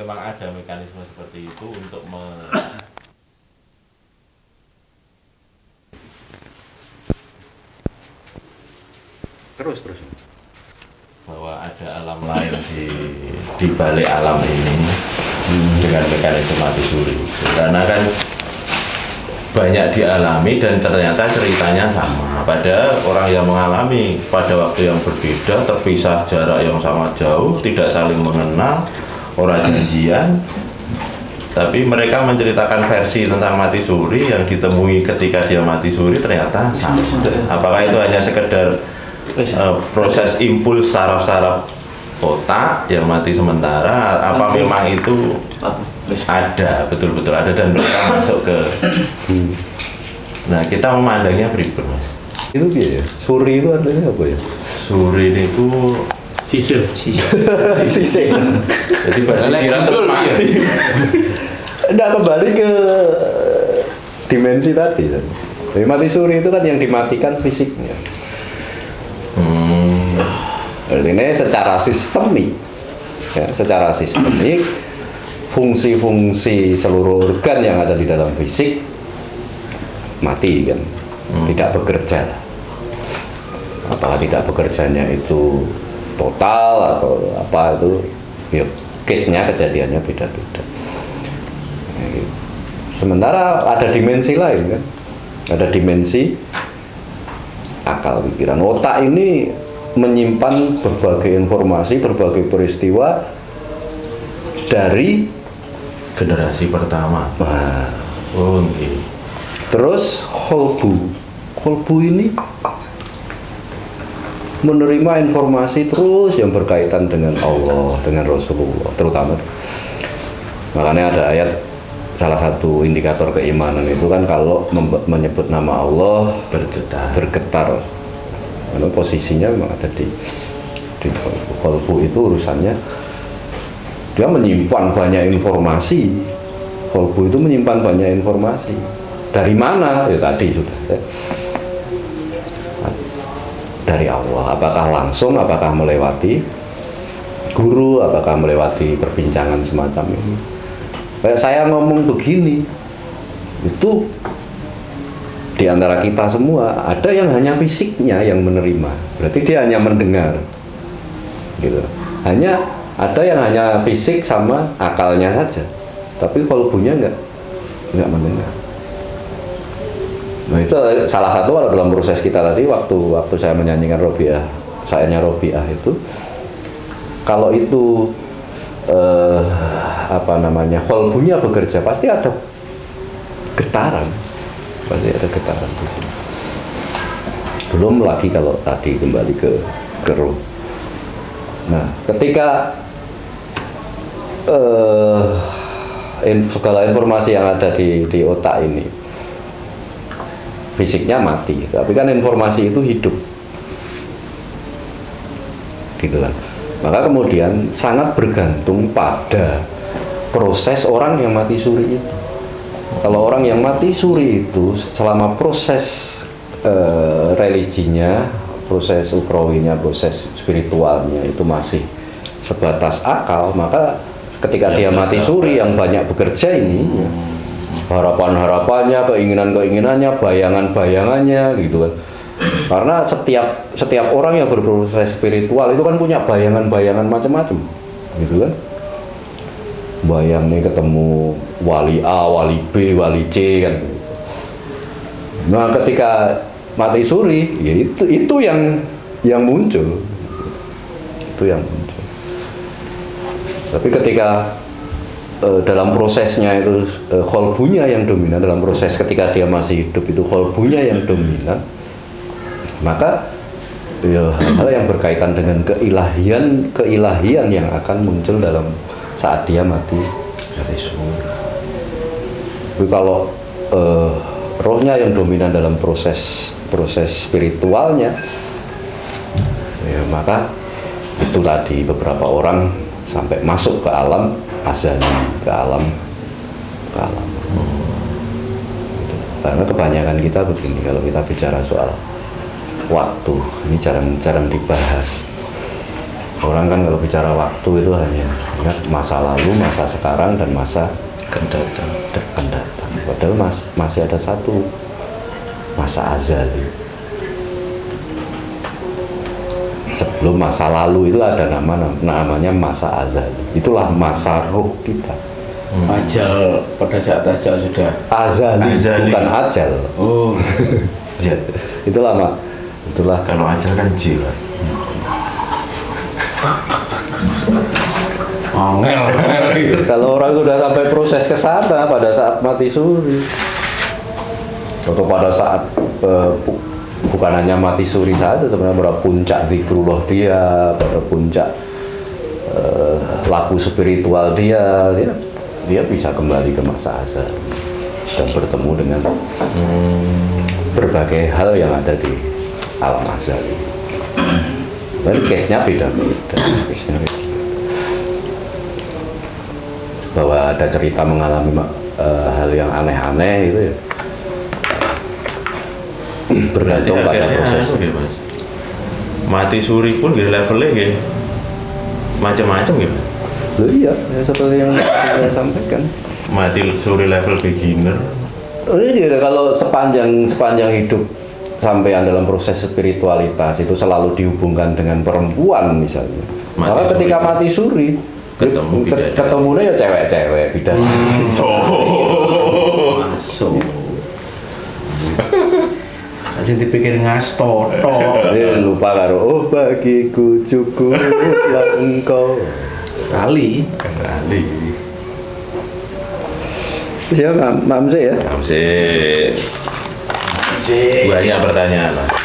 memang ada mekanisme seperti itu untuk terus bahwa ada alam lain di balik alam ini dengan mekanisme mati suri. Karena kan banyak dialami dan ternyata ceritanya sama. Padahal orang yang mengalami pada waktu yang berbeda, terpisah jarak yang sangat jauh, tidak saling mengenal, orang janjian, tapi mereka menceritakan versi tentang mati suri yang ditemui ketika dia mati suri ternyata sama. Apakah itu hanya sekedar proses impuls saraf-saraf otak yang mati sementara, apa memang itu ada, betul-betul ada dan mereka masuk ke nah kita memandangnya pribadi, Mas. Itu dia ya? Suri itu artinya apa ya? Suri itu sisir. Jadi bersisiran terus mati. Nggak kembali ke dimensi tadi kan? Jadi mati suri itu kan yang dimatikan fisiknya. Artinya secara sistemik ya, secara sistemik fungsi-fungsi seluruh organ yang ada di dalam fisik mati kan, tidak bekerja. Apakah tidak bekerjanya itu total atau apa itu ya case-nya, kejadiannya beda-beda. Sementara ada dimensi lain kan, ada dimensi akal pikiran. Otak ini menyimpan berbagai informasi, berbagai peristiwa dari generasi pertama. Nah, Okay. terus kolbu ini menerima informasi terus yang berkaitan dengan Allah, dengan Rasulullah, terutama. Makanya ada ayat, salah satu indikator keimanan itu kan kalau menyebut nama Allah bergetar. Karena posisinya memang ada di kolbu itu urusannya. Dia menyimpan banyak informasi. Kolbu itu menyimpan banyak informasi. Dari mana? Ya tadi sudah. Ya. Dari Allah. Apakah langsung? Apakah melewati guru? Apakah melewati perbincangan semacam ini? Kayak saya ngomong begini, itu di antara kita semua ada yang hanya fisiknya yang menerima, berarti dia hanya mendengar, gitu. Hanya ada yang hanya fisik sama akalnya saja, tapi kolbunya nggak mendengar. Nah itu salah satu dalam proses kita tadi waktu saya menyanyikan Robiah, sairnya Robiah itu, kalau itu kolbunya bekerja pasti ada getaran. Pasti ada getaran di sini. Belum lagi kalau tadi kembali ke roh. Nah, ketika segala informasi yang ada di otak ini fisiknya mati, tapi kan informasi itu hidup, gitu kan. Maka kemudian sangat bergantung pada proses orang yang mati suri itu. Kalau orang yang mati suri itu selama proses religinya, proses ukrawinya, proses spiritualnya itu masih sebatas akal, maka ketika dia mati suri yang banyak bekerja ini, harapan-harapannya, keinginan-keinginannya, bayangan-bayangannya, gitu kan. Karena setiap orang yang berproses spiritual itu kan punya bayangan-bayangan macam-macam, gitu kan. Bayangnya ketemu wali A, wali B, wali C kan. Nah ketika mati suri, ya itu yang muncul, itu yang muncul. Tapi ketika dalam prosesnya itu kolbunya yang dominan, dalam proses ketika dia masih hidup itu kolbunya yang dominan, maka ya hal yang berkaitan dengan keilahian yang akan muncul dalam saat dia mati suri. Tapi kalau rohnya yang dominan dalam proses spiritualnya, ya maka itu tadi beberapa orang sampai masuk ke alam azani, ke alam. Karena kebanyakan kita begini, kalau kita bicara soal waktu ini jarang dibahas. Orang kan kalau bicara waktu itu hanya ingat masa lalu, masa sekarang, dan masa akan datang. Padahal masih ada satu masa azali. Sebelum masa lalu itu ada namanya masa azali. Itulah masa ruh kita. Ajal, pada saat ajal sudah Azali. Bukan ajal. oh Ya. Itulah Kalau ajal kan jiwa. angel. kalau orang sudah sampai proses ke sana pada saat mati suri atau pada saat bukan hanya mati suri saja, sebenarnya pada puncak zikrullah dia, pada puncak laku spiritual dia bisa kembali ke masa azal dan bertemu dengan berbagai hal yang ada di alam azal. Dan case-nya beda-beda. Bahwa ada cerita mengalami hal yang aneh-aneh itu ya bergantung pada proses. Ya, Mas. Mati suri pun di levelnya ya macam-macam gitu. Loh iya, ya seperti yang saya sampaikan. Mati suri level beginner. Ini kalau sepanjang hidup sampai dalam proses spiritualitas itu selalu dihubungkan dengan perempuan misalnya. Maka ketika mati suri ketemunya ya cewek-cewek bidadari. Masuk. Aja dipikir ngasto Lupa karo bagiku cukuplah engkau. kali. Siapa Mamse ya? Banyak pertanyaan, Mas.